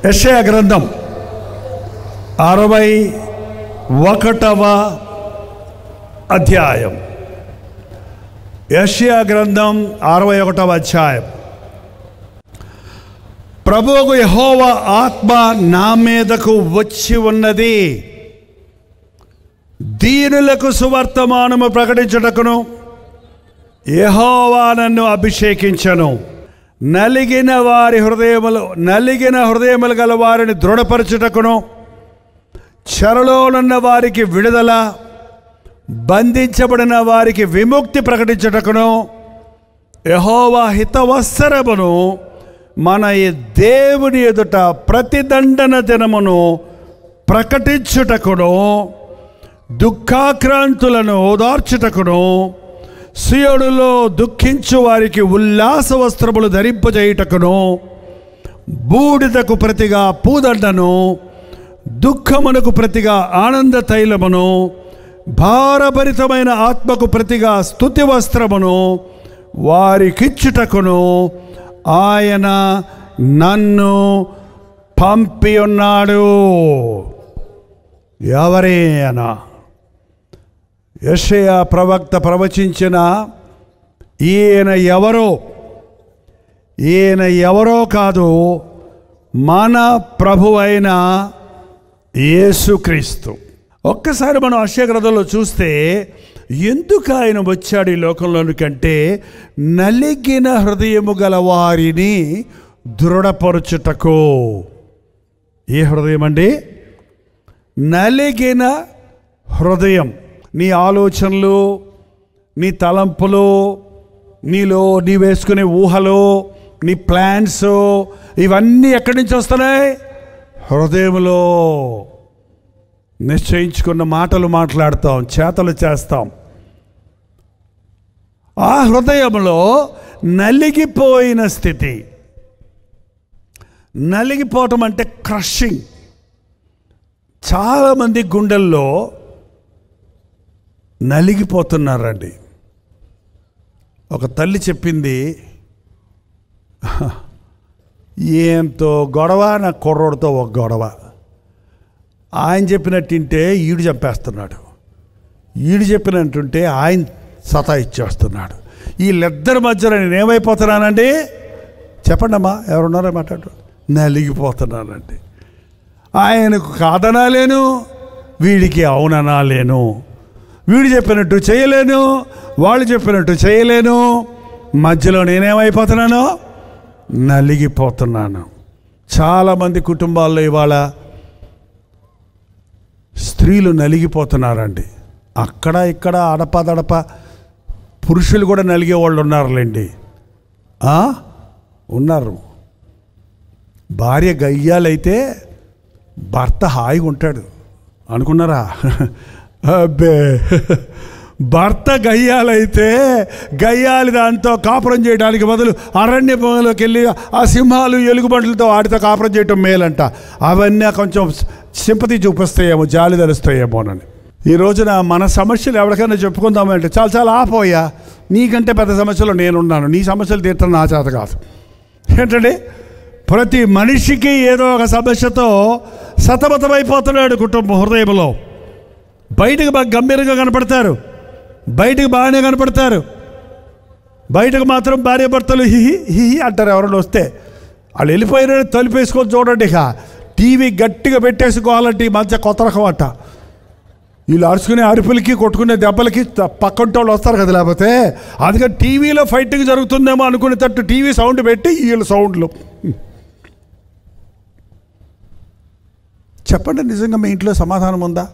యెషయా గ్రంథం 61వ అధ్యాయం. యెషయా గ్రంథం 61వ అధ్యాయం. ప్రభువు యెహోవా ఆత్మ నా మీదకు వచ్చి ఉన్నది, దీనులకు సువర్తమానము ప్రకటించుటకును యెహోవా నన్ను అభిషేకించెను. నలిగిన హృదయములు గల వారిని దృఢపరచుటకును, చెరలోనున్న వారికి విడుదల, బంధించబడిన వారికి విముక్తి ప్రకటించుటకును, యెహోవా హితవత్సరమును మన దేవుని ఎదుట ప్రతిదండన దినమును ప్రకటించుటకును, దుఃఖాక్రాంతులను ఓదార్చుటకును, సియోనులో దుఃఖించు వారికి ఉల్లాస వస్త్రములు ధరింపజేయుటకును, బూడిదకు ప్రతిగా పూదండను, దుఃఖమునకు ప్రతిగా ఆనంద తైలమును, భారభరితమైన ఆత్మకు ప్రతిగా స్తుతి వస్త్రమును వారికిచ్చుటకును ఆయన నన్ను పంపి ఉన్నాడు. ఎవరైనా యెషయా ప్రవక్త ప్రవచించిన ఈయన ఎవరో కాదు, మన ప్రభువైన యేసుక్రీస్తు. ఒక్కసారి మనం యెషయా గ్రంథంలో చూస్తే ఎందుకు ఆయన వచ్చాడు ఈ లోకంలోనికంటే నలిగిన హృదయము గల వారిని దృఢపరచుటకు. ఏ హృదయం అండి? నలిగిన హృదయం. నీ ఆలోచనలు, నీ తలంపులు, నీలో నీ వేసుకునే ఊహలు, నీ ప్లాన్స్ ఇవన్నీ ఎక్కడి నుంచి వస్తున్నాయి? హృదయంలో. నిశ్చయించుకున్న మాటలు మాట్లాడతాం, చేతలు చేస్తాం. ఆ హృదయంలో నలిగిపోయిన స్థితి. నలిగిపోవటం అంటే క్రషింగ్. చాలామంది గుండెల్లో నలిగిపోతున్నారండి. ఒక తల్లి చెప్పింది, ఏంతో గొడవ, నా కుర్రోడితో ఒక గొడవ. ఆయన చెప్పినట్టుంటే ఈడు చంపేస్తున్నాడు, ఈడు చెప్పినట్టుంటే ఆయన సతాయిచ్చేస్తున్నాడు. వీళ్ళిద్దరి మధ్యలో నేను ఏమైపోతున్నానండి? చెప్పండి అమ్మా, ఎవరున్నారో మాట్లాడు. నలిగిపోతున్నానండి. ఆయనకు కాదనాలేను, వీడికి అవుననాలేను. వీడు చెప్పినట్టు చేయలేను, వాళ్ళు చెప్పినట్టు చేయలేను. మధ్యలో నేనేమైపోతున్నాను? నలిగిపోతున్నాను. చాలామంది కుటుంబాల్లో ఇవాళ స్త్రీలు నలిగిపోతున్నారండి. అక్కడ ఇక్కడ అడపదడప పురుషులు కూడా నలిగే వాళ్ళు ఉన్నారులేండి. ఉన్నారు. భార్య గయ్యాలైతే భర్త హాయిగా ఉంటాడు అనుకున్నారా? అబ్బే, భర్త గయ్యాలైతే గయ్యాలి దాంతో కాపురం చేయడానికి బదులు అరణ్య భూమిలోకి వెళ్ళి ఆ సింహాలు ఎలుగుబంట్లతో వాటితో కాపురం చేయటం మేలంట. అవన్నీ కొంచెం సింపతి చూపిస్తాయేమో, జాలి తెలుస్తాయేమోనని. ఈ రోజున మన సమస్యలు ఎవరికైనా చెప్పుకుందామంటే చాలా ఆపోయా, నీకంటే పెద్ద సమస్యలు నేనున్నాను, నీ సమస్యలు తీర్చడం నా చేత కాదు. ఏంటంటే ప్రతి మనిషికి ఏదో ఒక సమస్యతో సతమతమైపోతున్నాడు కుటుంబం హృదయంలో. బయటకు బాగా గంభీరంగా కనపడతారు, బయటకు బాగానే కనపడతారు, బయటకు మాత్రం భార్య భర్తలు హిహి హిహి అంటారు. ఎవరైనా వస్తే వాళ్ళు వెళ్ళిపోయిన తలుపేసుకొని చూడండి. ఇక టీవీ గట్టిగా పెట్టేసుకోవాలంటే ఈ మధ్య కొత్త రకం అట్ట. వీళ్ళు అరుచుకునే అరుపులకి కొట్టుకునే దెబ్బలకి పక్కంటి వాళ్ళు వస్తారు కదా. లేకపోతే అందుకని టీవీలో ఫైటింగ్ జరుగుతుందేమో అనుకునేటట్టు టీవీ సౌండ్ పెట్టి వీళ్ళ సౌండ్లు. చెప్పండి, నిజంగా మీ ఇంట్లో సమాధానం ఉందా?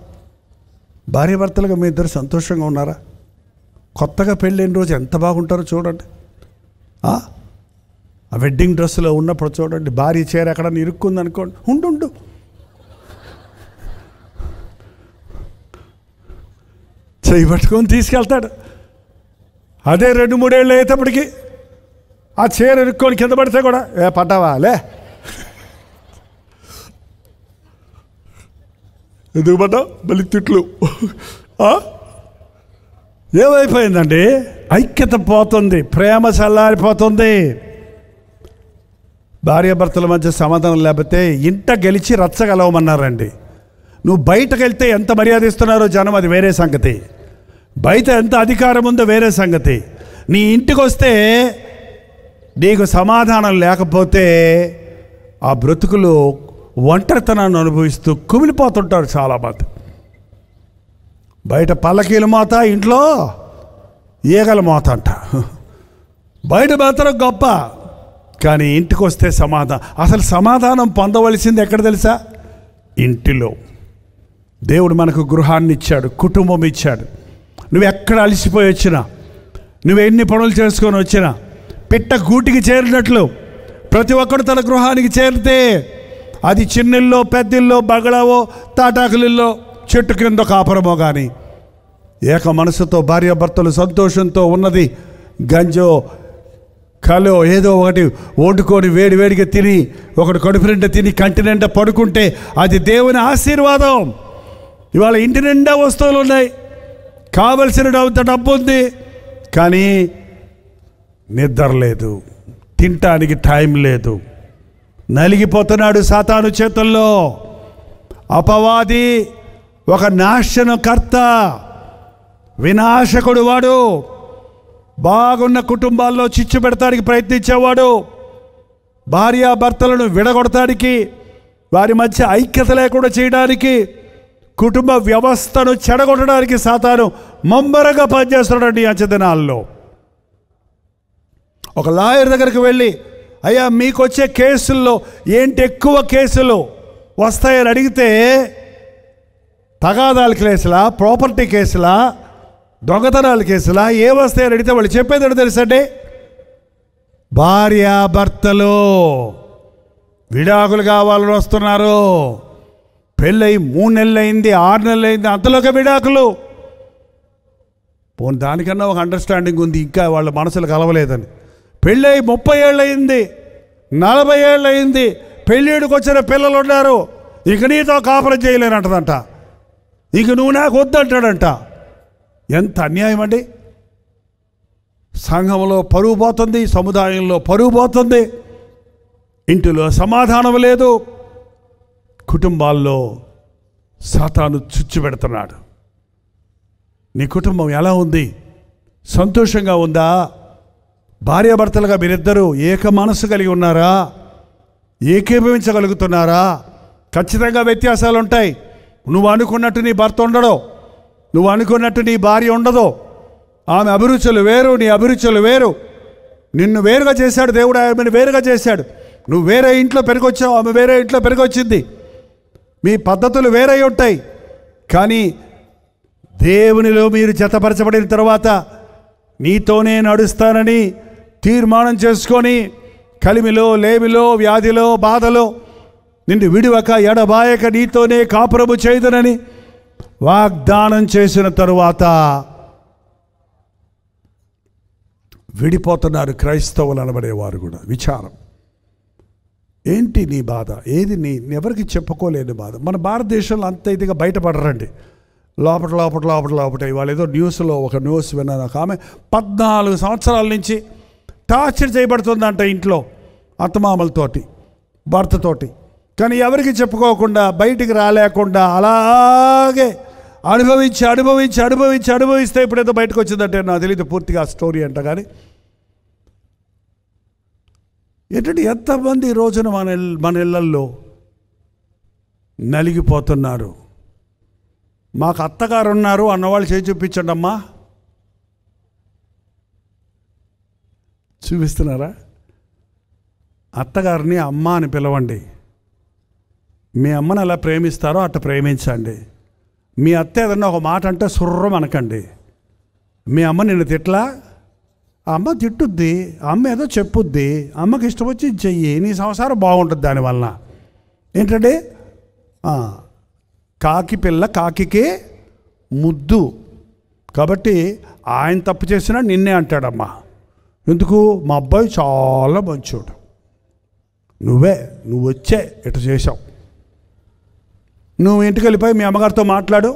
భార్య భర్తలుగా మీ ఇద్దరు సంతోషంగా ఉన్నారా? కొత్తగా పెళ్ళైన రోజు ఎంత బాగుంటారో చూడండి. ఆ వెడ్డింగ్ డ్రెస్సులో ఉన్నప్పుడు చూడండి, భార్య చీర ఎక్కడన్నా ఇరుక్కుంది అనుకోండి, ఉండు చెయ్యి పట్టుకొని తీసుకెళ్తాడు. అదే 2-3 ఏళ్ళు అయ్యేటప్పటికి ఆ చీర ఇరుక్కొని కింద పడితే కూడా పడ్డావా లే, ఎందుకు పడ్డావు, మళ్ళీ తిట్లు. ఏమైపోయిందండి? ఐక్యత పోతుంది, ప్రేమ చల్లారిపోతుంది. భార్యాభర్తల మధ్య సమాధానం లేకపోతే ఇంట గెలిచి రచ్చగలవమన్నారండి. నువ్వు బయటకు వెళ్తే ఎంత మర్యాద ఇస్తున్నారో జనం, అది వేరే సంగతి. బయట ఎంత అధికారం ఉందో వేరే సంగతి. నీ ఇంటికి వస్తే నీకు సమాధానం లేకపోతే ఆ బ్రతుకులు ఒంటరితనాన్ని అనుభవిస్తూ కుమిలిపోతుంటారు చాలామంది. బయట పల్లకీల మోత, ఇంట్లో ఈగల మోత అంట. బయట మాత్రం గొప్ప, కానీ ఇంటికి వస్తే అసలు సమాధానం పొందవలసింది ఎక్కడ తెలుసా? ఇంటిలో. దేవుడు మనకు గృహాన్ని ఇచ్చాడు, కుటుంబం ఇచ్చాడు. నువ్వు ఎక్కడ అలసిపోయి వచ్చినా, నువ్వు ఎన్ని పనులు చేసుకొని వచ్చినా, పిట్ట గూటికి చేరినట్లు ప్రతి ఒక్కడు తన గృహానికి చేరితే, అది చిన్నిల్లో, పెద్దిల్లో, బగళావో, తాటాకులిల్లో, చెట్టు కింద కాపురమో కానీ, ఏక మనసుతో భార్యాభర్తలు సంతోషంతో ఉన్నది గంజో కలో ఏదో ఒకటి వండుకొని వేడివేడిగా తిని, ఒకటి కడుపు నిండా తిని కంటి నిండా పడుకుంటే అది దేవుని ఆశీర్వాదం. ఇవాళ ఇంటి నిండా వస్తువులు ఉన్నాయి, కావలసిన డబ్బు ఉంది, కానీ నిద్ర లేదు, తినటానికి టైం లేదు. నలిగిపోతున్నాడు సాతాను చేతుల్లో. అపవాది ఒక నాశనకర్త, వినాశకుడు. వాడు బాగున్న కుటుంబాల్లో చిచ్చు పెడతానికి ప్రయత్నించేవాడు. భార్యాభర్తలను విడగొడటానికి, వారి మధ్య ఐక్యత లేకుండా చేయడానికి, కుటుంబ వ్యవస్థను చెడగొట్టడానికి సాతాను ముమ్మరంగా పనిచేస్తున్నాడు ఈ అంచెదినాల్లో. ఒక లాయర్ దగ్గరికి వెళ్ళి, అయ్యా మీకు వచ్చే కేసుల్లో ఏంటి ఎక్కువ కేసులు వస్తాయని అడిగితే, తగాదాల కేసులా, ప్రాపర్టీ కేసులా, దొంగతనాల కేసులా, ఏ వస్తాయని అడిగితే వాళ్ళు చెప్పేది ఏంటో తెలుసండి? భార్యాభర్తలు విడాకులు కావాలని వస్తున్నారు. పెళ్ళయి 3 నెలలు అయింది, 6 నెలలు అయింది, అంతలోకి విడాకులు. పోనీ దానికన్నా ఒక అండర్స్టాండింగ్ ఉంది, ఇంకా వాళ్ళ మనసులు కలవలేదని. పెళ్ళయి 30 ఏళ్ళు అయింది, 40 ఏళ్ళు అయింది, పెళ్ళిడికి వచ్చిన పిల్లలు ఉన్నారు, ఇక నీతో కాపురం చేయలేనంటదంట, ఇక నువ్వు నాకు వద్దంటాడంట. ఎంత అన్యాయం అండి! సంఘంలో పరువు పోతుంది, సముదాయంలో పరువు పోతుంది, ఇంటిలో సమాధానం లేదు, కుటుంబాల్లో సాతాను చుచ్చు పెడుతున్నాడు. నీ కుటుంబం ఎలా ఉంది? సంతోషంగా ఉందా? భార్యాభర్తలుగా మీరిద్దరూ ఏక మనసు కలిగి ఉన్నారా? ఏకీభవించగలుగుతున్నారా? ఖచ్చితంగా వ్యత్యాసాలు ఉంటాయి. నువ్వు అనుకున్నట్టు నీ భర్త ఉండడు, నువ్వు అనుకున్నట్టు నీ భార్య ఉండదు. ఆమె అభిరుచులు వేరు, నీ అభిరుచులు వేరు. నిన్ను వేరుగా చేశాడు దేవుడు, ఆమెను వేరుగా చేశాడు. నువ్వు వేరే ఇంట్లో పెరిగొచ్చావు, ఆమె వేరే ఇంట్లో పెరిగొచ్చింది. మీ పద్ధతులు వేరే ఉంటాయి. కానీ దేవునిలో మీరు జతపరచబడిన తర్వాత నీతోనే నడుస్తానని తీర్మానం చేసుకొని, కలిమిలో, లేమిలో, వ్యాధిలో, బాధలో నిన్ను విడివక ఎడబాయక నీతోనే కాపురము చేయుదునని వాగ్దానం చేసిన తరువాత విడిపోతున్నారు క్రైస్తవులు అనబడేవారు కూడా. విచారం ఏంటి నీ బాధ? ఏది ఎవరికి చెప్పుకోలేని బాధ? మన భారతదేశంలో అంత ఇదిగా బయటపడరండి. లోపట ఇవాళ ఏదో న్యూస్లో ఒక న్యూస్ విన్నాను. ఒక ఆమె 14 సంవత్సరాల నుంచి టార్చర్ చేయబడుతుందంట ఇంట్లో అత్తమామలతోటి, భర్తతోటి. కానీ ఎవరికి చెప్పుకోకుండా, బయటికి రాలేకుండా అలాగే అనుభవిస్తే ఇప్పుడు ఏదో బయటకు వచ్చిందంటే నాకు తెలియదు పూర్తిగా ఆ స్టోరీ అంట. కానీ ఏంటంటే ఎంతమంది ఈ రోజున మన ఇళ్ళల్లో నలిగిపోతున్నారు. మాకు అత్తగారు ఉన్నారు అన్నవాళ్ళు చేయి చూపించండి అమ్మా. చూపిస్తున్నారా? అత్తగారిని అమ్మ అని పిలవండి. మీ అమ్మని ఎలా ప్రేమిస్తారో అట్ట ప్రేమించండి. మీ అత్త ఏదన్నా ఒక మాట అంటే సుర్రం అనకండి. మీ అమ్మ నిన్ను తిట్లా, అమ్మ తిట్టుద్ది, అమ్మ ఏదో చెప్పుద్ది, అమ్మకి ఇష్టం వచ్చి చెయ్యి, నీ సంసారం బాగుంటుంది దానివల్ల. ఏంటంటే కాకి పిల్ల కాకికే ముద్దు. కాబట్టి ఆయన తప్పు చేసినా నిన్నే అంటాడమ్మా. ఎందుకు? మా అబ్బాయి చాలా మంచోడు, నువ్వు వచ్చే ఇటు చేసావు. నువ్వు ఇంటికి వెళ్ళిపోయి మీ అమ్మగారితో మాట్లాడు.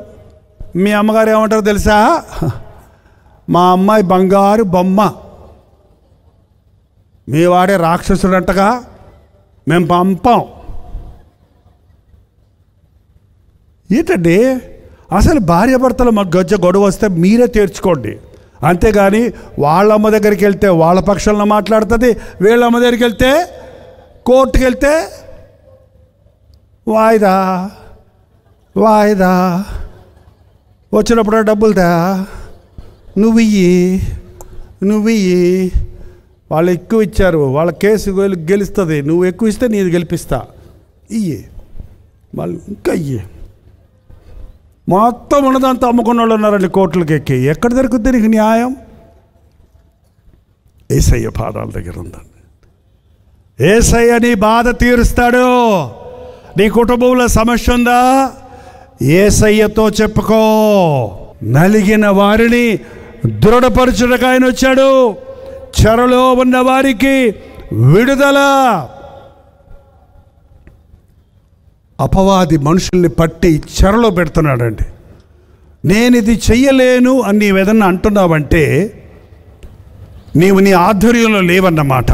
మీ అమ్మగారు ఏమంటారో తెలుసా? మా అమ్మాయి బంగారు బొమ్మ, మీ వాడే రాక్షసుడు అంటగా, మేము పంపాం. ఏంటండి అసలు భార్యాభర్తల మధ్య గొడవ వస్తే మీరే తీర్చుకోండి, అంతేగాని వాళ్ళమ్మ దగ్గరికి వెళ్తే వాళ్ళ పక్షంలో మాట్లాడుతుంది, వీళ్ళమ్మ దగ్గరికి వెళ్తే కోర్టుకి వెళ్తే వాయిదా వాయిదా, వచ్చినప్పుడు డబ్బులు దా, నువ్వు ఇయ్యి, వాళ్ళు ఎక్కువ ఇచ్చారు, వాళ్ళ కేసు గెలుస్తుంది, నువ్వు ఎక్కువ ఇస్తే నీది గెలిపిస్తా, ఇయ్యి, మళ్ళీ ఇంకా ఇయ్యి. మొత్తం ఉన్నదంతా అమ్ముకున్న వాళ్ళు ఉన్నారండి కోర్టులకు ఎక్కి. ఎక్కడ దొరుకుతుంది నీకు న్యాయం? యేసయ్య పాదాల దగ్గర ఉందండి. యేసయ్య నీ బాధ తీరుస్తాడు. నీ కుటుంబంలో సమస్య ఉందా? యేసయ్యతో చెప్పుకో. నలిగిన వారిని దృఢపరచుటకు ఆయన వచ్చాడు. చెరలో ఉన్న వారికి విడుదల. అపవాది మనుషుల్ని పట్టి చెరలో పెడుతున్నాడండి. నేను ఇది చెయ్యలేను అని నీవు ఏదన్నా అంటున్నావంటే నీవు నీ ఆధ్వర్యంలో లేవన్నమాట.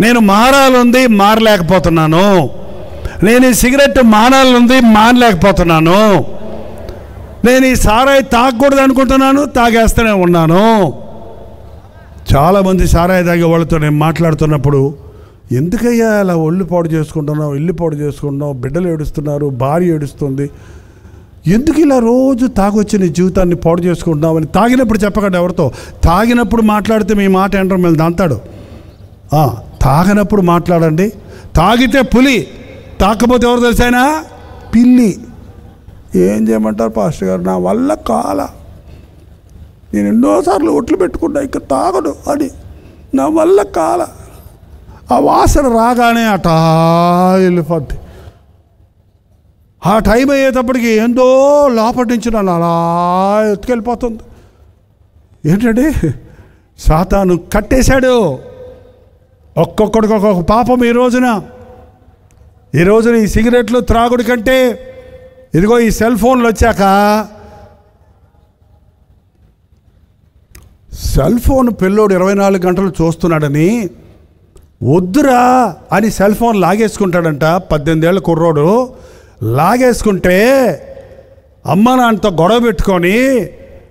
నేను మారాలంది మారలేకపోతున్నాను, నేను ఈ సిగరెట్ మానాలనుంది మానలేకపోతున్నాను, నేను ఈ సారాయి తాగకూడదు అనుకుంటున్నాను, తాగేస్తూనే ఉన్నాను. చాలామంది సారాయి తాగే వాళ్ళతో నేను మాట్లాడుతున్నప్పుడు, ఎందుకయ్యా అలా ఒళ్ళు పాడు చేసుకుంటున్నావు, ఇల్లు పాడు చేసుకుంటున్నావు, బిడ్డలు ఏడుస్తున్నారు, భార్య ఏడుస్తుంది, ఎందుకు ఇలా రోజు తాగొచ్చి నీ జీవితాన్ని పాడు చేసుకుంటున్నావు అని తాగినప్పుడు చెప్పకండి ఎవరితో. తాగినప్పుడు మాట్లాడితే మీ మాట ఏంటో మేము దంతాడు. తాగినప్పుడు మాట్లాడండి. తాగితే పులి, తాకపోతే ఎవరు తెలిసైనా పిల్లి. ఏం చేయమంటారు పాస్టర్ గారు, నా వల్ల కాల, నేను ఎన్నోసార్లు ఒట్లు పెట్టుకున్నా ఇక తాగను అని, నా వల్ల కాల. ఆ వాసన రాగానే అటా వెళ్ళిపోద్ది. ఆ టైం అయ్యేటప్పటికి ఏందో లోపటి నుంచి నన్ను అలా ఎత్తుకెళ్ళిపోతుంది. ఏంటండి సాతాను కట్టేశాడు. ఒక్కొక్కడికి ఒక్కొక్క పాపం. ఈ రోజున ఈ సిగరెట్లు త్రాగుడి కంటే ఇదిగో ఈ సెల్ ఫోన్లు వచ్చాక, సెల్ ఫోన్ పిల్లోడు 24 గంటలు చూస్తున్నాడని వద్దురా అని సెల్ ఫోన్ లాగేసుకుంటాడంట. 18 ఏళ్ళ కుర్రోడు లాగేసుకుంటే అమ్మ నాన్నతో గొడవ పెట్టుకొని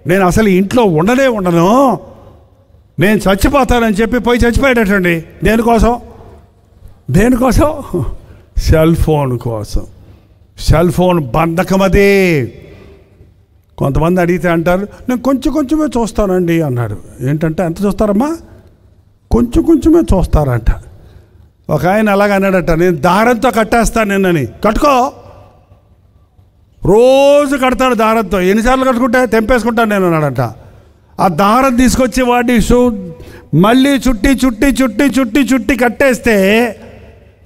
నేను అసలు ఇంట్లో ఉండను, నేను చచ్చిపోతానని చెప్పి పోయి చచ్చిపోయాడటండి. దేనికోసం? సెల్ ఫోన్ కోసం. సెల్ ఫోన్ బంధకం అది. కొంతమంది అడిగితే అంటారు, నేను కొంచెమే చూస్తానండి అన్నాడు. ఏంటంటే ఎంత చూస్తారమ్మా? కొంచెమే చూస్తారంట. ఒక ఆయన అలాగ అన్నాడట, నేను దారంతో కట్టేస్తాను నిన్నని. కట్టుకో. రోజు కడతాడు దారంతో. ఎన్నిసార్లు కట్టుకుంటే తెంపేసుకుంటాను నేను అన్నాడట. ఆ దారం తీసుకొచ్చి వాడిని మళ్ళీ చుట్టి కట్టేస్తే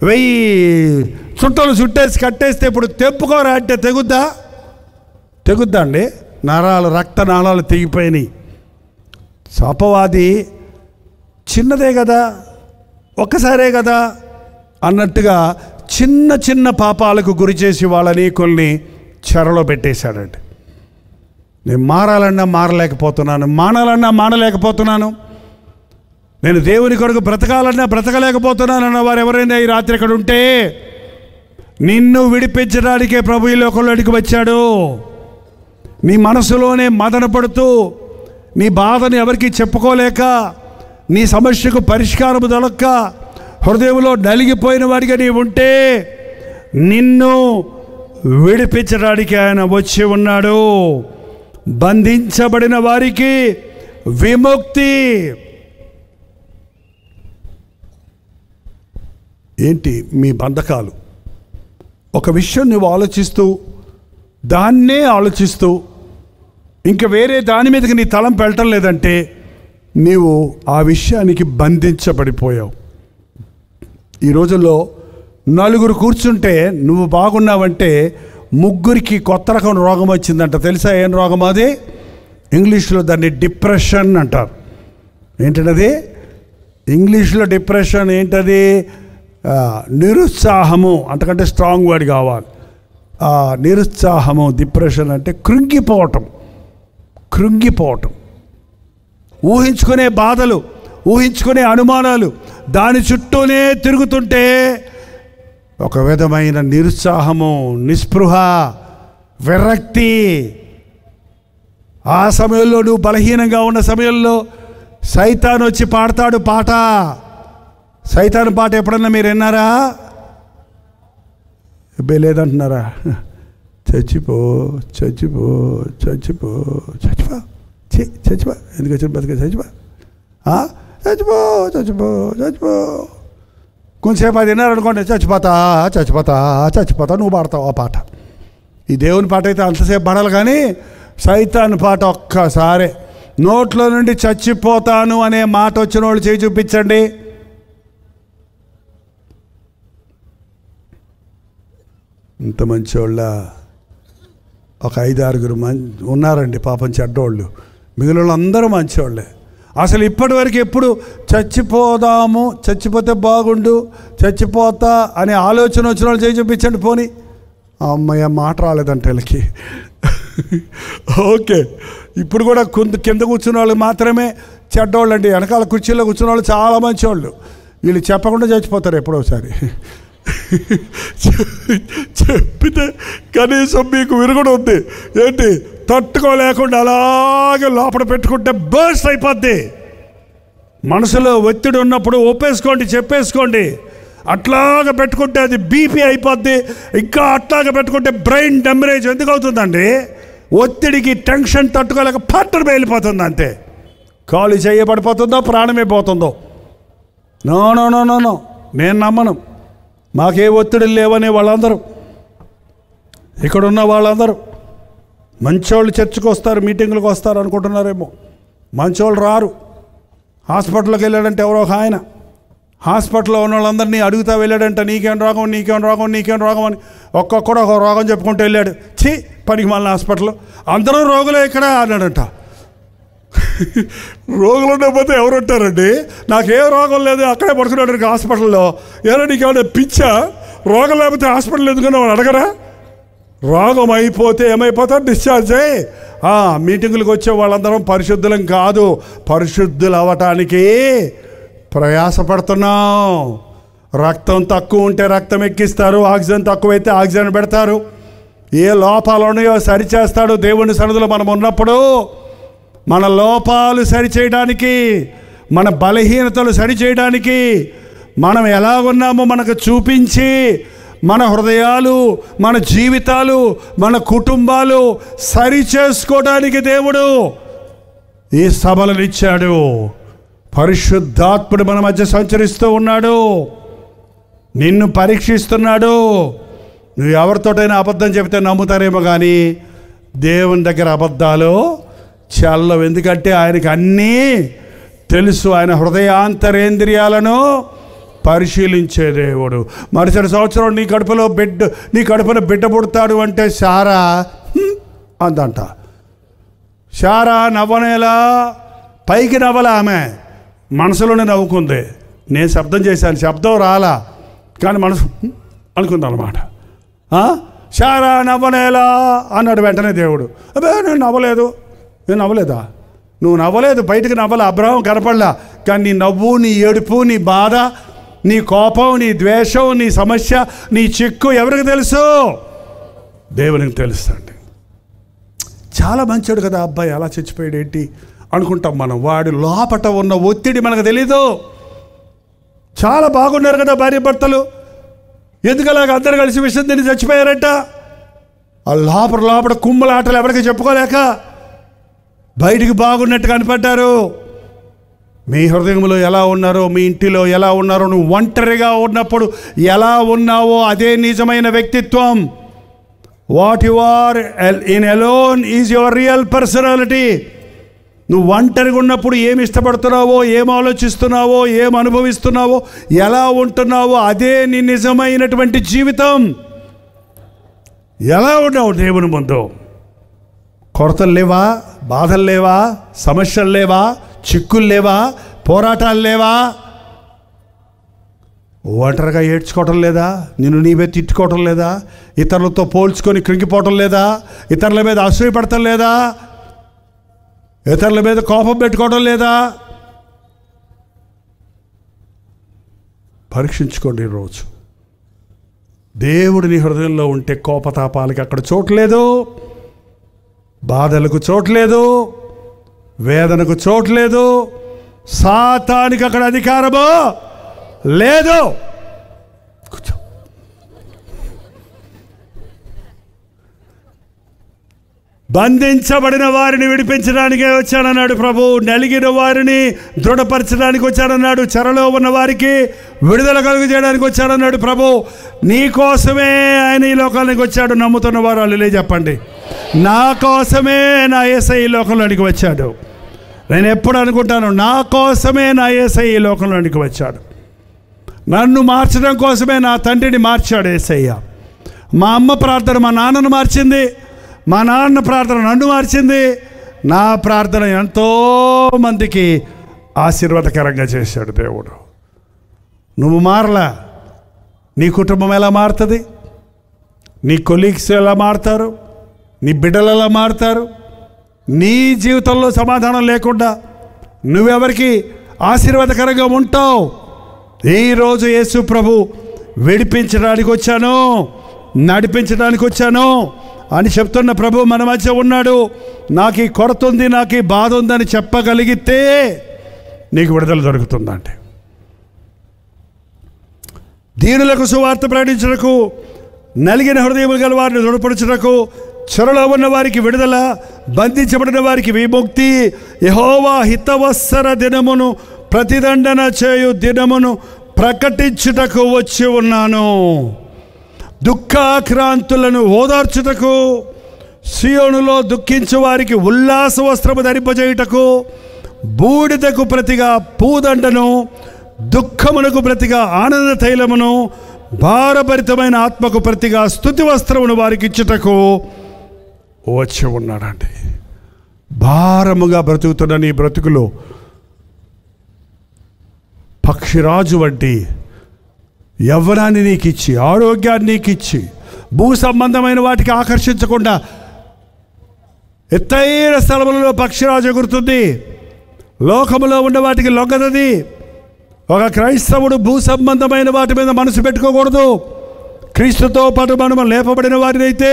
1000 చుట్టలు చుట్టేసి కట్టేస్తే ఇప్పుడు తెంపుకోరా అంటే తెగుద్దా అండి? నరాలు, రక్త నాళాలు తెగిపోయినాయి. అపవాది చిన్నదే కదా, ఒక్కసారే కదా అన్నట్టుగా చిన్న పాపాలకు గురి చేసి వాళ్ళని కొన్ని చెరలో పెట్టేశాడండి. నేను మారాలన్నా మారలేకపోతున్నాను, మానాలన్నా మానలేకపోతున్నాను, నేను దేవుని కొరకు బ్రతకాలన్నా బ్రతకలేకపోతున్నాను అన్న వారు ఎవరైనా ఈ రాత్రి ఇక్కడ ఉంటే, నిన్ను విడిపించడానికే ప్రభు ఈ లోకంలోకి వచ్చాడు. నీ మనసులోనే మదన పడుతూ నీ బాధను ఎవరికి చెప్పుకోలేక, నీ సమస్యకు పరిష్కారం దొరక్క హృదయంలో నలిగిపోయిన వాడిగా నీవు ఉంటే, నిన్ను విడిపించడానికి ఆయన వచ్చి ఉన్నాడు. బంధించబడిన వారికి విముక్తి. ఏంటి మీ బంధకాలు? ఒక విషయం నువ్వు దాన్నే ఆలోచిస్తూ ఇంకా వేరే దాని మీదకి నీ తలం పెట్టడం లేదంటే నీవు ఆ విషయానికి బంధించబడిపోయావు. ఈ రోజుల్లో 4 కూర్చుంటే నువ్వు బాగున్నావంటే 3కి కొత్త రకం రోగం వచ్చిందంట. తెలుసా ఏం రోగం అది? ఇంగ్లీష్లో దాన్ని డిప్రెషన్ అంటారు. ఏంటది ఇంగ్లీష్లో డిప్రెషన్? ఏంటది? నిరుత్సాహము. అంతకంటే స్ట్రాంగ్ వర్డ్ కావాలి. నిరుత్సాహము, డిప్రెషన్ అంటే కృంగిపోవటం. ఊహించుకునే బాధలు, ఊహించుకునే అనుమానాలు దాని చుట్టూనే తిరుగుతుంటే ఒక విధమైన నిరుత్సాహము, నిస్పృహ, విరక్తి. ఆ సమయంలో నువ్వు బలహీనంగా ఉన్న సమయంలో సైతాను వచ్చి పాడతాడు పాట. సైతాను పాట ఎప్పుడన్నా మీరు విన్నారా? లేదంటున్నారా? చచ్చిపో చచ్చిపో చచ్చిపో చచ్చిపో చచ్చిపో, ఎందుకు వచ్చిన బతికే చచ్చిపో, చచ్చిపో చచ్చిపో చచ్చిపో. కొంచెంసేపు అది విన్నారనుకోండి, చచ్చిపోతా చచ్చిపోతా చచ్చిపోతా నువ్వు పాడతావు ఆ పాట. ఈ దేవుని పాట అయితే అంతసేపు పాడాలి, కానీ సైతాను పాట ఒక్కసారి నోట్లో నుండి చచ్చిపోతాను అనే మాట వచ్చిన వాళ్ళు చేయి చూపించండి. ఇంత మంచోళ్ళ ఒక 5-6 ఉన్నారండి పాపం చెడ్డోళ్ళు. మిగిలిన వాళ్ళు అందరూ మంచివాళ్ళే. అసలు ఇప్పటివరకు ఎప్పుడు చచ్చిపోదాము, చచ్చిపోతే బాగుండు, చచ్చిపోతా అనే ఆలోచన వచ్చిన వాళ్ళు చేయి చూపించండి. పోనీ అమ్మయ్య మాట రాలేదంటే వీళ్ళకి. ఓకే, ఇప్పుడు కూడా కింద కూర్చున్న వాళ్ళు మాత్రమే చెడ్డోళ్ళు అండి. వెనకాల కుర్చీలో కూర్చున్న వాళ్ళు చాలా మంచివాళ్ళు. వీళ్ళు చెప్పకుండా చచ్చిపోతారు ఎప్పుడో ఒకసారి. చెప్పితే కనీసం మీకు విరుగుడు ఉంది ఏంటి, తట్టుకోలేకుండా అలాగే లోపల పెట్టుకుంటే బర్స్ట్ అయిపోద్ది. మనసులో ఒత్తిడి ఉన్నప్పుడు ఒప్పేసుకోండి, చెప్పేసుకోండి. అట్లాగా పెట్టుకుంటే అది బీపీ అయిపోద్ది. ఇంకా అట్లాగా పెట్టుకుంటే బ్రెయిన్ డెమరేజ్ ఎందుకు అవుతుందండి? ఒత్తిడికి టెన్షన్ తట్టుకోలేక పట్టును వెళ్ళిపోతుంది అంతే. కాలు చేయబడిపోతుందో ప్రాణమే పోతుందో. No no no no no, నేను నమ్మను. మాకే ఒత్తిడి లేవనే వాళ్ళందరూ, ఇక్కడున్న వాళ్ళందరూ మంచోళ్ళు చర్చకు వస్తారు, మీటింగులకు వస్తారు అనుకుంటున్నారేమో. మంచోళ్ళు రారు. హాస్పిటల్కి వెళ్ళాడంటే ఎవరో ఒక ఆయన హాస్పిటల్లో ఉన్న వాళ్ళందరినీ అడుగుతా వెళ్ళాడంట, నీకేం రోగం నీకేం రోగం నీకేం రోగం అని. ఒక్కొక్కడు ఒక రోగం చెప్పుకుంటూ వెళ్ళాడు. పనికి మళ్ళీ హాస్పిటల్లో అందరూ రోగులే ఇక్కడ అన్నాడంట. రోగులు ఉండకపోతే ఎవరు ఉంటారండి? నాకేం రోగం లేదు, అక్కడే పడుకున్నాడు హాస్పిటల్లో. ఏదో నీకేమైనా పిచ్చా? రోగం లేకపోతే హాస్పిటల్ ఎందుకన్నా వాళ్ళు అడగరా? రోగం అయిపోతే ఏమైపోతారు? డిశ్చార్జ్ అయ్యి. మీటింగులకు వచ్చే వాళ్ళందరం పరిశుద్ధులం కాదు, పరిశుద్ధులు అవ్వటానికి ప్రయాసపడుతున్నాం. రక్తం తక్కువ ఉంటే రక్తం ఎక్కిస్తారు, ఆక్సిజన్ తక్కువైతే ఆక్సిజన్ పెడతారు. ఏ లోపాలు ఉన్నాయో సరిచేస్తాడు దేవుని సన్నిధిలో మనం ఉన్నప్పుడు. మన లోపాలు సరిచేయడానికి, మన బలహీనతలు సరిచేయడానికి, మనం ఎలా ఉన్నామో మనకు చూపించి, మన హృదయాలు, మన జీవితాలు, మన కుటుంబాలు సరి చేసుకోవడానికి దేవుడు ఈ సభలను ఇచ్చాడు. పరిశుద్ధాత్ముడు మన మధ్య సంచరిస్తూ ఉన్నాడు, నిన్ను పరీక్షిస్తున్నాడు. నువ్వు ఎవరితోటైనా అబద్ధం చెబితే నమ్ముతారేమో, కానీ దేవుని దగ్గర అబద్ధాలు చల్లవు. ఎందుకంటే ఆయనకి అన్నీ తెలుసు. ఆయన హృదయాంతరేంద్రియాలను పరిశీలించే దేవుడు. మరుసటి సంవత్సరం నీ కడుపున బిడ్డ పుడతాడు అంటే శారా అందంట. శారా నవ్వనేలా, పైకి నవ్వలా, ఆమె మనసులోనే నవ్వుకుంది. నేను శబ్దం చేశాను, శబ్దం రాలా, కానీ మనసు అనుకుంది అన్నమాట. శారా నవ్వనేలా అన్నాడు వెంటనే దేవుడు. అబ్బే నేను నవ్వలేదు. నేను నవ్వలేదా? నువ్వు నవ్వలేదు, బయటకు నవ్వలే, అబ్రహాం కనపడలా. కానీ నీ నవ్వు, నీ ఏడుపు, నీ బాధ, నీ కోపం, నీ ద్వేషం, నీ సమస్య, నీ చిక్కు ఎవరికి తెలుసు? దేవునికి తెలుస్తుంది. చాలా మంచోడు కదా అబ్బాయి, అలా చచ్చిపోయాడు ఏంటి అనుకుంటాం మనం. వాడి లోపట ఉన్న ఒత్తిడి మనకు తెలీదు. చాలా బాగున్నారు కదా భార్య భర్తలు, ఎందుకు అలాగ అందరు కలిసి విషయం తిని చచ్చిపోయారట? ఆ లోపల కుమ్మలాటలు ఎవరికి చెప్పుకోలేక బయటికి బాగున్నట్టు కనిపడ్డారు. మీ హృదయంలో ఎలా ఉన్నారో, మీ ఇంటిలో ఎలా ఉన్నారో, నువ్వు ఒంటరిగా ఉన్నప్పుడు ఎలా ఉన్నావో అదే నిజమైన వ్యక్తిత్వం. What you are in alone is your real personality. నువ్వు ఒంటరిగా ఉన్నప్పుడు ఏమి ఇష్టపడుతున్నావో, ఏం ఆలోచిస్తున్నావో, ఏం అనుభవిస్తున్నావో, ఎలా ఉంటున్నావో అదే నీ నిజమైనటువంటి జీవితం. ఎలా ఉన్నావు దేవుని ముందు? కొరతలు లేవా? బాధలు లేవా? సమస్యలు లేవా? చిక్కులు లేవా? పోరాటాలు లేవా? ఒంటరిగా ఏడ్చుకోవటం లేదా? నిన్ను నీవే తిట్టుకోవటం లేదా? ఇతరులతో పోల్చుకొని కృంగిపోవటం లేదా? ఇతరుల మీద అసూయపడటం లేదా? ఇతరుల మీద కోపం పెట్టుకోవడం లేదా? పరీక్షించుకోండి ఈరోజు. దేవుడు నీ హృదయంలో ఉంటే కోపతాపాలకి అక్కడ చోట్లేదు, బాధలకు చోట్లేదు, వేదనకు చోట్లేదు, సాతానికి అక్కడ అధికారము లేదు. కూర్చో. బంధించబడిన వారిని విడిపించడానికే వచ్చానన్నాడు ప్రభు. నలిగిన వారిని దృఢపరచడానికి వచ్చానన్నాడు. చెరలో ఉన్న వారికి విడుదల కలుగు చేయడానికి వచ్చానన్నాడు ప్రభు. నీ కోసమే ఆయన ఈ లోకానికి వచ్చాడు. నమ్ముతున్న వారు అల్లులే చెప్పండి. నా కోసమే నా యేసయ్య ఈ లోకంలోనికి వచ్చాడు. నేను ఎప్పుడు అనుకుంటాను, నా కోసమే నా యేసయ్య ఈ లోకంలోనికి వచ్చాడు. నన్ను మార్చడం కోసమే నా తండ్రిని మార్చాడు యేసయ్య. మా అమ్మ ప్రార్థన మా నాన్నను మార్చింది, మా నాన్న ప్రార్థన నన్ను మార్చింది. నా ప్రార్థన ఎంతోమందికి ఆశీర్వాదకరంగా చేశాడు దేవుడు. నువ్వు మారలా, నీ కుటుంబం ఎలా మారుతుంది, నీ కొలీగ్స్ ఎలా మారుతారు, నీ బిడ్డలు ఎలా మారుతారు, నీ జీవితంలో సమాధానం లేకుండా నువ్వెవరికి ఆశీర్వాదకరంగా ఉంటావు. ఈరోజు యేసు ప్రభు విడిపించడానికి వచ్చాను, నడిపించడానికి వచ్చాను అని చెప్తున్న ప్రభు మన మధ్య ఉన్నాడు. నాకు ఈ కొరత ఉంది, నాకు ఈ బాధ ఉందని చెప్పగలిగితే నీకు విడుదల దొరుకుతుందంటే. దీనులకు సువార్త ప్రకటించుటకు, నలిగిన హృదయములు గల వారిని దృఢపరచుటకు, చెరలో ఉన్న వారికి విడుదల, బంధించబడిన వారికి విముక్తి, యెహోవా హితవత్సర దినమును ప్రతిదండన చేయు దినమును ప్రకటించుటకు వచ్చి ఉన్నాను. దుఃఖాక్రాంతులను ఓదార్చుటకు, సియోనులో దుఃఖించు వారికి ఉల్లాస వస్త్రము ధరింపజేయుటకు, బూడిదకు ప్రతిగా పూదండను, దుఃఖమునకు ప్రతిగా ఆనంద తైలమును, భారభరితమైన ఆత్మకు ప్రతిగా స్తుతి వస్త్రమును వారికి ఇచ్చుటకు వచ్చి ఉన్నాడండి. భారముగా బ్రతుకుతున్న నీ బ్రతుకులో పక్షిరాజు వంటి యవ్వనాన్ని నీకు ఇచ్చి, ఆరోగ్యాన్ని నీకు ఇచ్చి, భూ సంబంధమైన వాటికి ఆకర్షించకుండా ఎత్తైన స్థలములలో పక్షిరాజు ఎగురుతుంది, లోకములో ఉన్న వాటికి లొంగదది. ఒక క్రైస్తవుడు భూ సంబంధమైన వాటి మీద మనసు పెట్టుకోకూడదు. క్రీస్తుతో పాటు మనము లేపబడిన వారినైతే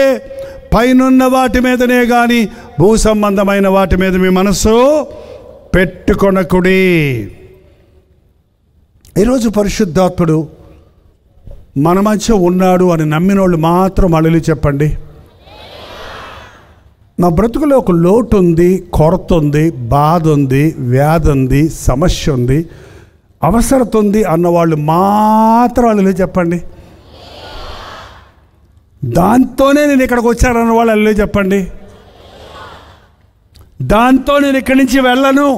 పైనున్న వాటి మీదనే కానీ భూ సంబంధమైన వాటి మీద మీ మనస్సు పెట్టుకొనకుడి. ఈరోజు పరిశుద్ధాత్ముడు మన మధ్య ఉన్నాడు అని నమ్మిన వాళ్ళు మాత్రం అల్లులు చెప్పండి. నా బ్రతుకులో ఒక లోటు ఉంది, కొరత ఉంది, బాధ ఉంది, వ్యాధి ఉంది, సమస్య ఉంది, అవసరత ఉంది అన్నవాళ్ళు మాత్రం అల్లులు చెప్పండి. దాంతోనే నేను ఇక్కడికి వచ్చానన్న వాళ్ళు అల్లులు చెప్పండి. దాంతో నేను ఇక్కడి నుంచి వెళ్ళను,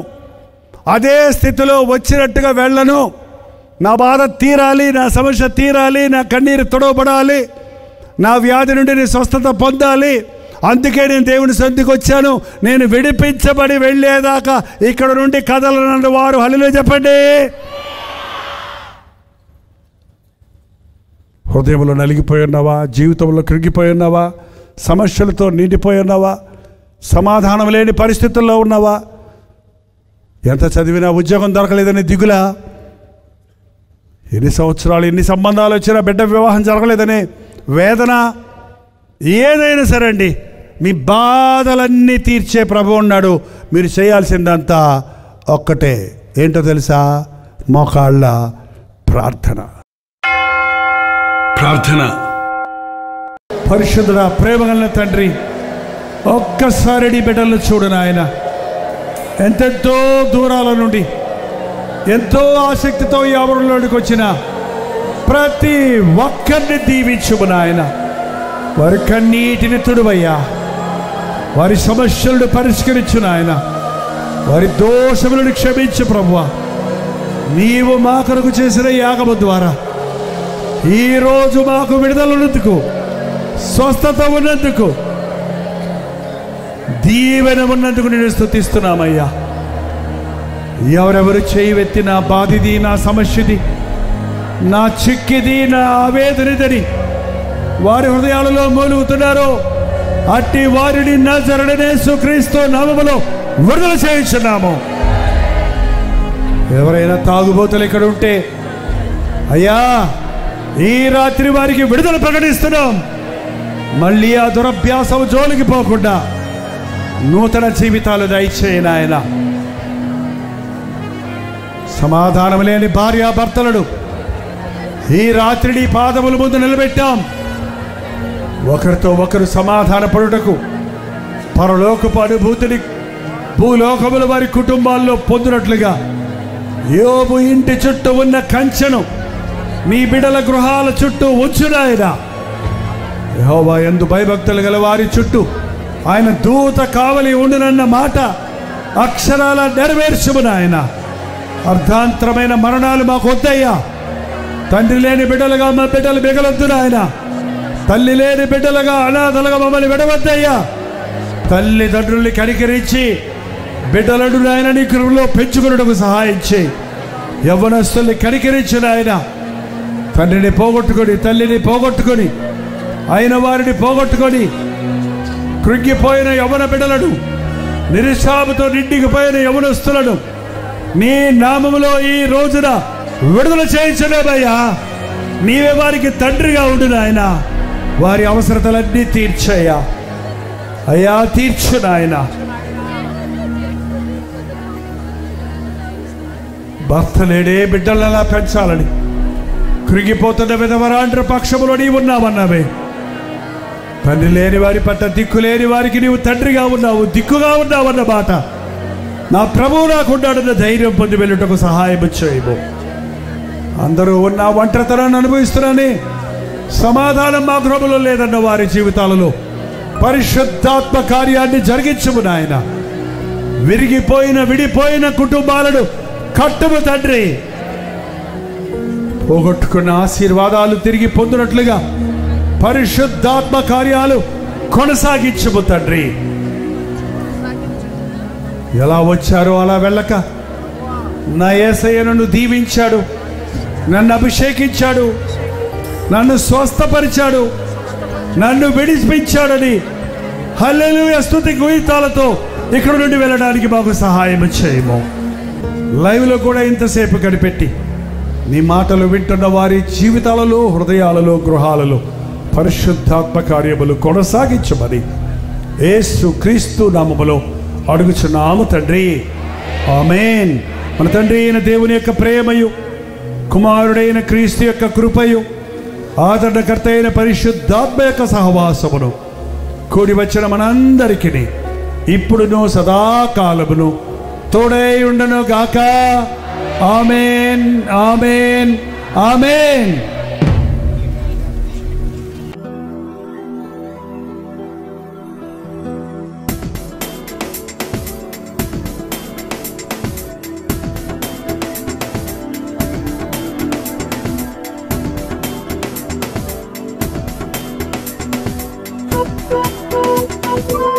అదే స్థితిలో వచ్చినట్టుగా వెళ్ళను. నా బాధ తీరాలి, నా సమస్య తీరాలి, నా కన్నీరు తొడవబడాలి, నా వ్యాధి నుండి నేను స్వస్థత పొందాలి, అందుకే నేను దేవుని సన్నిధికి వచ్చాను. నేను విడిపించబడి వెళ్ళేదాకా ఇక్కడ నుండి కదలనన్న వారు హల్లెలూయా చెప్పండి. హృదయంలో నలిగిపోయి ఉన్నావా? జీవితంలో కృంగిపోయి ఉన్నావా? సమస్యలతో నిండిపోయి ఉన్నావా? సమాధానం లేని పరిస్థితుల్లో ఉన్నావా? ఎంత చదివినా ఉద్యోగం దొరకలేదని దిగులా? ఎన్ని సంవత్సరాలు ఎన్ని సంబంధాలు వచ్చినా బిడ్డ వివాహం జరగలేదనే వేదన? ఏదైనా సరే అండి, మీ బాధలన్నీ తీర్చే ప్రభు ఉన్నాడు. మీరు చేయాల్సిందంతా ఒక్కటే, ఏంటో తెలుసా? మోకాళ్ళ ప్రార్థన. ప్రార్థన. పరిశుద్ధుడా, ప్రేమగల తండ్రి, ఒక్కసారి నీ బిడ్డలను చూడు నాయన. ఎంతెంతో దూరాల నుండి ఎంతో ఆసక్తితో ఈ ఆవరణలోనికి వచ్చిన ప్రతి ఒక్కరిని దీవించుము నాయన. వారి కన్నీటిని తుడువయ్యా, వారి సమస్యలను పరిష్కరించు నాయన, వారి దోషములను క్షమించు ప్రభువా. నీవు మా కొరకు చేసిన యాగము ద్వారా ఈరోజు మాకు విడుదల ఉన్నందుకు, స్వస్థత ఉన్నందుకు, దీవెన ఉన్నందుకు నేను స్తుతిస్తున్నామయ్యా. ఎవరెవరు చేయవెత్తి నా బాధిది, నా సమస్యది, నా చిక్కిది, నా ఆవేదనదని వారి హృదయాలలో మూలుగుతున్నారో అట్టి వారిని నజరేయుడైన యేసుక్రీస్తు నామములో విడుదల చేయించున్నాము. ఎవరైనా తాగుబోతులు ఇక్కడ ఉంటే అయ్యా ఈ రాత్రి వారికి విడుదల ప్రకటిస్తున్నాం. మళ్ళీ ఆ దురభ్యాసం జోలికి పోకుండా నూతన జీవితాలు దయచేయను ఆయన. సమాధానం లేని భార్యాభర్తలను ఈ రాత్రి నీ పాదముల ముందు నిలబెట్టాం. ఒకరితో ఒకరు సమాధాన పడుటకు పరలోకపు అనుభూతిని భూలోకముల వారి కుటుంబాల్లో పొందినట్లుగా యోబు ఇంటి చుట్టూ ఉన్న కంచెను మీ బిడల గృహాల చుట్టూ ఉంచునాయన. యెహోవా యందు భయభక్తులు గల వారి చుట్టూ ఆయన దూత కావలి ఉండునన్న మాట అక్షరాల నెరవేర్చుము నాయన. అర్ధాంతరమైన మరణాలు మాకు వద్దయ్యా. తండ్రి లేని బిడ్డలుగా మా బిడ్డలు మిగలొద్దు నాయన. తల్లి లేని బిడ్డలుగా అనాథలుగా మమ్మల్ని విడవద్దయ్యా. తల్లిదండ్రుల్ని కనికరించి బిడ్డలను నాయన నీ కృపలో పెంచుకున్నకు సహాయం చేయి. యవ్వనస్తుల్ని కనికరించిన ఆయన తండ్రిని పోగొట్టుకొని తల్లిని పోగొట్టుకొని అయిన వారిని పోగొట్టుకొని కృంగిపోయిన యవ్వన బిడ్డలను నిరుత్సాహంతో నిండికిపోయిన యవ్వనస్తులను నీ నామములో ఈ రోజున విడుదల చేయించలేదయ్యా. నీవే వారికి తండ్రిగా ఉండు నాయన. వారి అవసరతలన్నీ తీర్చయ్యా. అయ్యా తీర్చు నాయన. భర్త లేడే బిడ్డలను అలా పెంచాలని కృంగిపోతున్న విధవరాండ్ర పక్షములో నీవు ఉన్నావన్నావే. తండ్రి లేని వారి పట్ల దిక్కు లేని వారికి నీవు తండ్రిగా ఉన్నావు, దిక్కుగా ఉన్నావన్న మాట నా ప్రభువు నాకున్నాడన్న ధైర్యం పొంది వెళ్ళుటకు సహాయం చేయము. అందరూ ఉన్న ఒంటరితనాన్ని అనుభవిస్తున్నానే సమాధానం మా గృహములో లేదన్న వారి జీవితాలలో పరిశుద్ధాత్మ కార్యాన్ని జరిగించుము నాయన. విరిగిపోయిన విడిపోయిన కుటుంబాలను కట్టుము తండ్రి. పోగొట్టుకున్న ఆశీర్వాదాలు తిరిగి పొందినట్లుగా పరిశుద్ధాత్మ కార్యాలు కొనసాగించుము తండ్రి. ఎలా వచ్చారో అలా వెళ్ళక నా యేసయ్య నన్ను దీవించాడు, నన్ను అభిషేకించాడు, నన్ను స్వస్థపరిచాడు, నన్ను విడిపించాడని హల్లెలూయా స్తుతి గీతాలతో ఇక్కడ నుండి వెళ్ళడానికి మాకు సహాయం చేయము. లైవ్లో కూడా ఇంతసేపు కనిపెట్టి నీ మాటలు వింటున్న వారి జీవితాలలో హృదయాలలో గృహాలలో పరిశుద్ధాత్మ కార్యములు కొనసాగించమని యేసు క్రీస్తు నామములో అడుగుచున్నాము తండ్రి. ఆమేన్. మన తండ్రి అయిన దేవుని యొక్క ప్రేమయు కుమారుడైన క్రీస్తు యొక్క కృపయు ఆదరణకర్త అయిన పరిశుద్ధాత్మ యొక్క సహవాసమును కూడి వచ్చిన మనందరికీ ఇప్పుడును సదాకాలమును తోడై ఉండను గాక. ఆమేన్, ఆమేన్, ఆమేన్. Thank you.